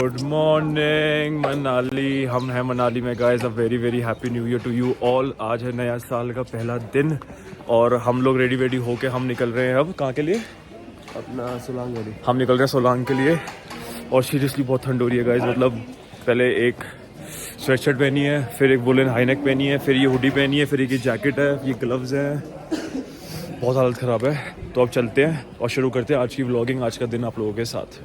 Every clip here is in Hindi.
Good morning Manali. हम हैं मनाली में guys. A very very happy new year to you all. आज है नया साल का पहला दिन और हम लोग रेडी होके हम निकल रहे हैं अब कहाँ के लिए? अपना सोलांग वैली। हम निकल रहे हैं सोलांग के लिए और सीरियसली बहुत ठंड हो रही है गाइस। मतलब पहले एक स्वेटशर्ट पहनी है, फिर एक वुलन हाईनेक पहनी है, फिर ये हुडी पहनी है, फिर एक ये जैकेट है, ये ग्लव्स हैं। बहुत हालत ख़राब है। तो अब चलते हैं और शुरू करते हैं आज की व्लॉगिंग, आज का दिन आप लोगों के साथ।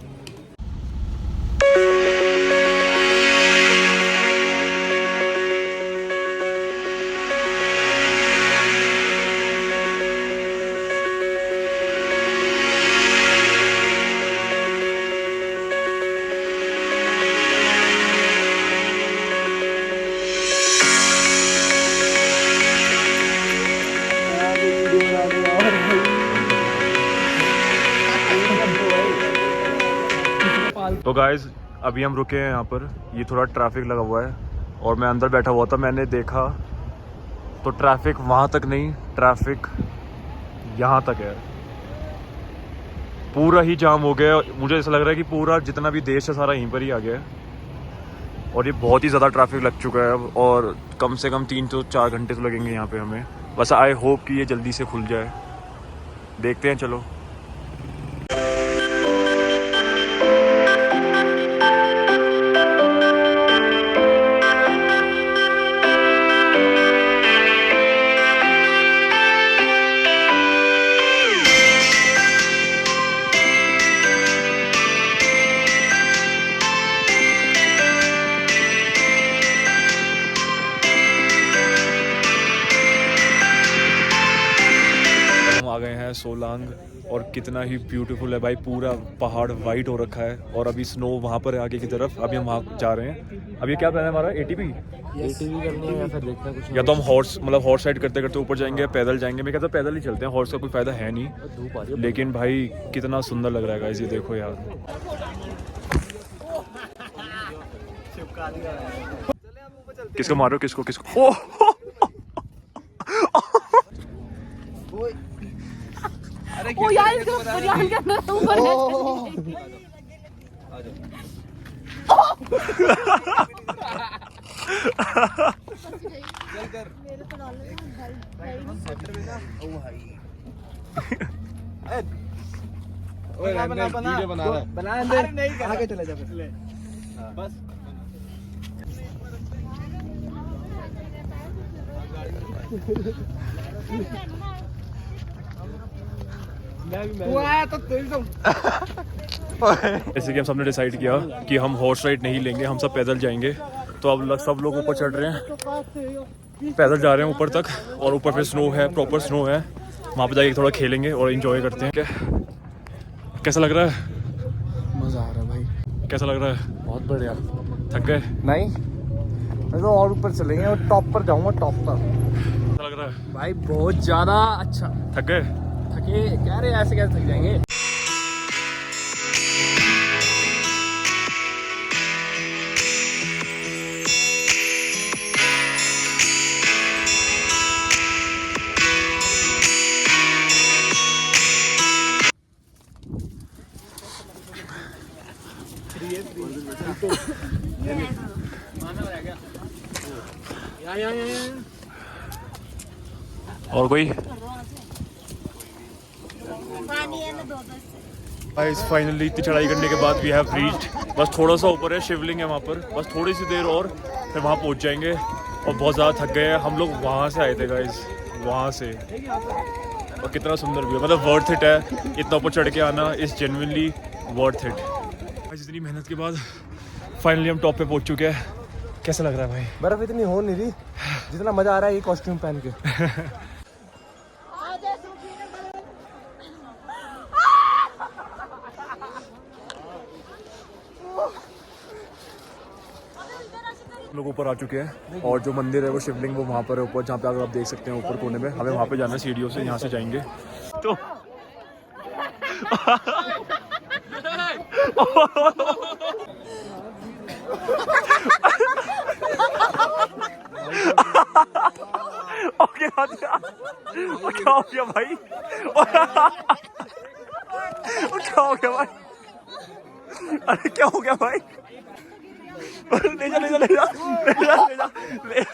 तो गाइज अभी हम रुके हैं यहाँ पर। ये थोड़ा ट्रैफिक लगा हुआ है और मैं अंदर बैठा हुआ था। मैंने देखा तो ट्रैफिक वहाँ तक नहीं, ट्रैफिक यहाँ तक है। पूरा ही जाम हो गया। मुझे ऐसा लग रहा है कि पूरा जितना भी देश है सारा यहीं पर ही आ गया है और ये बहुत ही ज़्यादा ट्रैफिक लग चुका है अब। और कम से कम 3 से 4 घंटे तो लगेंगे यहाँ पे हमें। बस आई होप कि ये जल्दी से खुल जाए। देखते हैं, चलो। आ गए हैं सोलांग और कितना ही ब्यूटीफुल है भाई। पूरा पहाड़ वाइट हो रखा है और अभी स्नो वहाँ पर है आगे की तरफ। अभी हम वहाँ जा रहे हैं। अभी क्या प्लान है हमारा? एटीपी करनी है या फिर देखना कुछ? या तो हम हॉर्स राइड करते करते ऊपर जाएंगे, पैदल जाएंगे। मैं कहता पैदल ही चलते हैं, हॉर्स का कोई फायदा है नहीं। लेकिन भाई कितना सुंदर लग रहा है गाइस, ये देखो यार। किसको मारो? किसको? ओ यार इसको परियान के अंदर ऊपर चल कर मेरे को डाल ले ओ भाई। ओए वीडियो बना रहा है। बना अंदर नहीं कर, आगे चले जा फिर। बस जैसे कि हम सबने डिसाइड किया कि हम हॉर्स राइड नहीं लेंगे, हम सब पैदल जाएंगे। तो अब सब लोग ऊपर चढ़ रहे हैं, पैदल जा रहे हैं ऊपर तक। और ऊपर फिर स्नो है, प्रॉपर स्नो है। वहाँ पे जाके थोड़ा खेलेंगे और एंजॉय करते हैं। क्या कैसा लग रहा है? मजा आ रहा है भाई। कैसा लग रहा है? बहुत बढ़िया। थक गए? नहीं, मैं तो और ऊपर चलेंगे और टॉप पर जाऊंगा, टॉप पर। कैसा लग रहा है भाई? बहुत ज्यादा अच्छा। थक गए? थके क्या रे, ऐसे कैसे थक जाएंगे? और कोई? फाइनली इतनी चढ़ाई करने के बाद वी हैव रीच्ड। बस थोड़ा सा ऊपर है, शिवलिंग है वहाँ पर। बस थोड़ी सी देर और फिर वहाँ पहुँच जाएंगे। और बहुत ज़्यादा थक गए हैं हम लोग। वहाँ से आए थे गाइस, वहाँ से। और कितना सुंदर व्यू, मतलब वर्थ इट है इतना ऊपर चढ़ के आना। Is genuinely worth it. इतनी मेहनत के बाद फाइनली हम टॉप पे पहुँच चुके हैं। कैसा लग रहा है भाई? बर्फ इतनी हो नहीं रही जितना मजा आ रहा है ये कॉस्ट्यूम पहन के। लोग ऊपर आ चुके हैं और जो मंदिर है वो शिवलिंग वो वहाँ पर है ऊपर, जहाँ पे अगर आप देख सकते हैं ऊपर कोने में। हमें वहाँ पे जाना है सीढ़ियों से, यहाँ से जाएंगे तो ओके क्या हो गया भाई? क्या हो गया भाई? अरे क्या हो गया भाई? ले जा ले जा ले जा ले जा ले जा ले जा।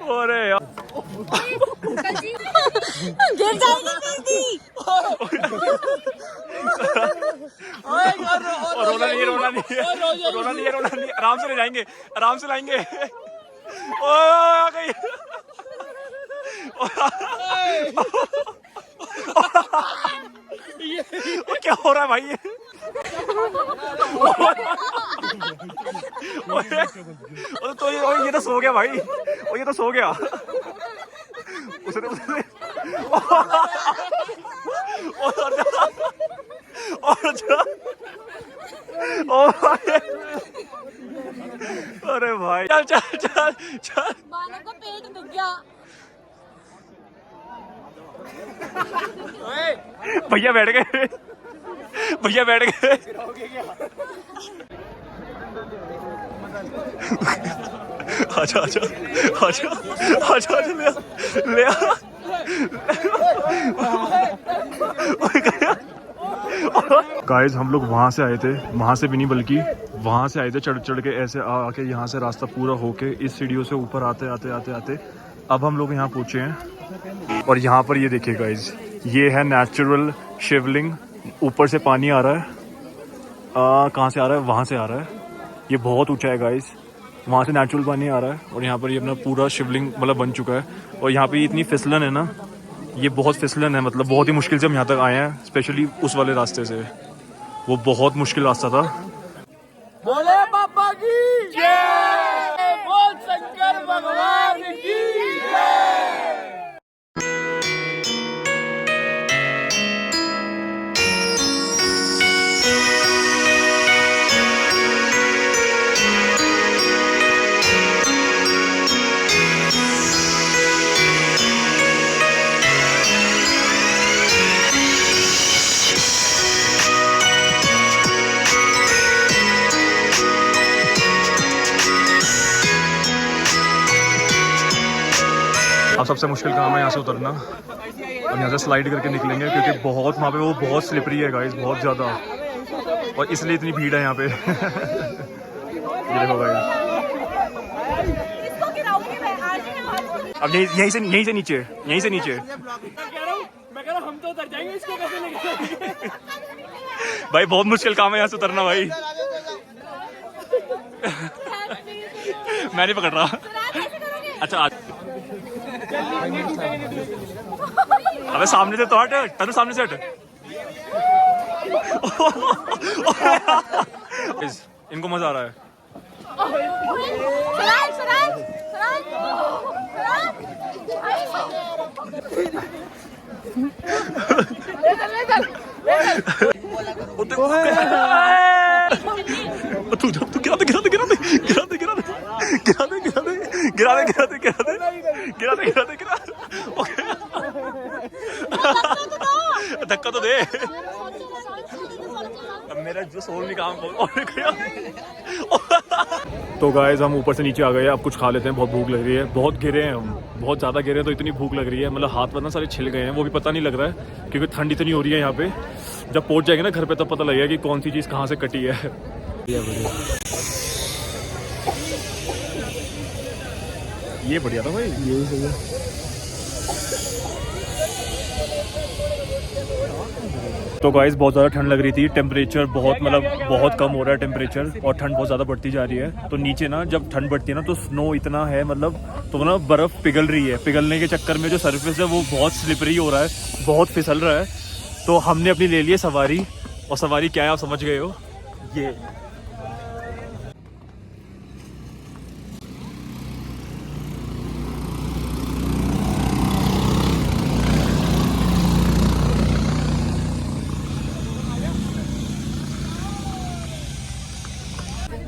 अरे यार गिर जाएगी जल्दी। रोना नहीं है रोना नहीं है रोना नहीं है रोना नहीं है, आराम से ले जाएंगे आराम से लाएंगे। ओए आ गई। क्या हो रहा है भाई ये? तो ये तो सो गया भाई, ये तो सो गया। उसने अरे भाई चल चल चल चल, मानो का पेट दुख गया। भैया बैठ गए भैया बैठ गए। आजा आजा आजा आजा ले आ गाइस हम लोग वहाँ से आए थे, वहाँ से भी नहीं बल्कि वहाँ से आए थे चढ़ चढ़ के ऐसे आके यहाँ से रास्ता पूरा होके इस सीढ़ियों से ऊपर आते आते आते आते अब हम लोग यहाँ पहुँचे हैं। और यहाँ पर ये देखिए गाइस, ये है नेचुरल शिवलिंग। ऊपर से पानी आ रहा है, कहाँ से आ रहा है? वहाँ से आ रहा है। ये बहुत ऊंचा है गाइस, वहाँ से नेचुरल पानी आ रहा है और यहाँ पर ये अपना पूरा शिवलिंग मतलब बन चुका है। और यहाँ पे इतनी फिसलन है ना, ये बहुत फिसलन है, मतलब बहुत ही मुश्किल से हम यहाँ तक आए हैं, स्पेशली उस वाले रास्ते से। वो बहुत मुश्किल रास्ता था। बोले पापा की जय, बोल शंकर भगवान की जय। अब सबसे मुश्किल काम है यहाँ से उतरना। हम यहाँ से स्लाइड करके निकलेंगे क्योंकि बहुत वहाँ पे वो बहुत स्लिपरी है गाइस, बहुत ज़्यादा, और इसलिए इतनी भीड़ है यहाँ पे। ये देखो गाइस, अब यहीं से नीचे, यहीं से नीचे। मैं कह रहा हूँ हम तो उतर जाएंगे, इसको कैसे लेके भाई बहुत मुश्किल काम है यहाँ से उतरना भाई। मैं नहीं पकड़ रहा। अच्छा अबे सामने से तो हट, तनु सामने से हट। इनको मजा आ रहा है। तू गिरा दे गिरा दे गिरा दे गिरा दे गिरा दे गिरा दे गिरा दे गिरा दे गिरा दे गिरा दे गिरा दे गिरा दे गिरा धक्का तो दे। अब मेरा जो सोल नहीं काम तो गाइस हम ऊपर से नीचे आ गए। अब कुछ खा लेते हैं, बहुत भूख लग रही है। बहुत गिरे हैं हम, बहुत ज़्यादा गिरे हैं, तो इतनी भूख लग रही है, मतलब हाथ वरना सारे छिल गए हैं, वो भी पता नहीं लग रहा है क्योंकि ठंड इतनी हो रही है यहाँ पे। जब पहुँच जाएंगे ना घर पे तब पता लगेगा कि कौन सी चीज़ कहाँ से कटी है। ये बढ़िया था भाई, यही सही है। तो गाइस बहुत ज़्यादा ठंड लग रही थी, टेम्परेचर बहुत मतलब बहुत कम हो रहा है टेम्परेचर, और ठंड बहुत ज़्यादा बढ़ती जा रही है। तो नीचे ना जब ठंड बढ़ती है ना तो स्नो इतना है, मतलब तो ना बर्फ़ पिघल रही है, पिघलने के चक्कर में जो सरफेस है वो बहुत स्लिपरी हो रहा है, बहुत फिसल रहा है। तो हमने अपनी ले ली है सवारी, और सवारी क्या है आप समझ गए हो, ये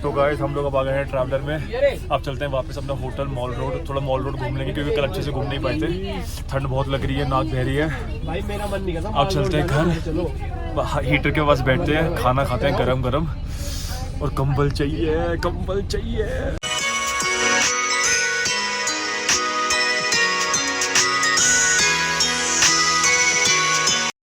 तो गाइस हम लोग अब आ गए हैं ट्रैवलर में। अब चलते हैं वापस अपना होटल मॉल रोड, थोड़ा मॉल रोड घूम लेंगे क्योंकि कल अच्छे से घूम नहीं पाए थे, ठंड बहुत लग रही है, नाक बह रही है। भाई मेरा मन नहीं करता। अब चलते हैं घर, हीटर के पास बैठते हैं, खाना खाते हैं गरम गरम, और कंबल चाहिए, कंबल चाहिए।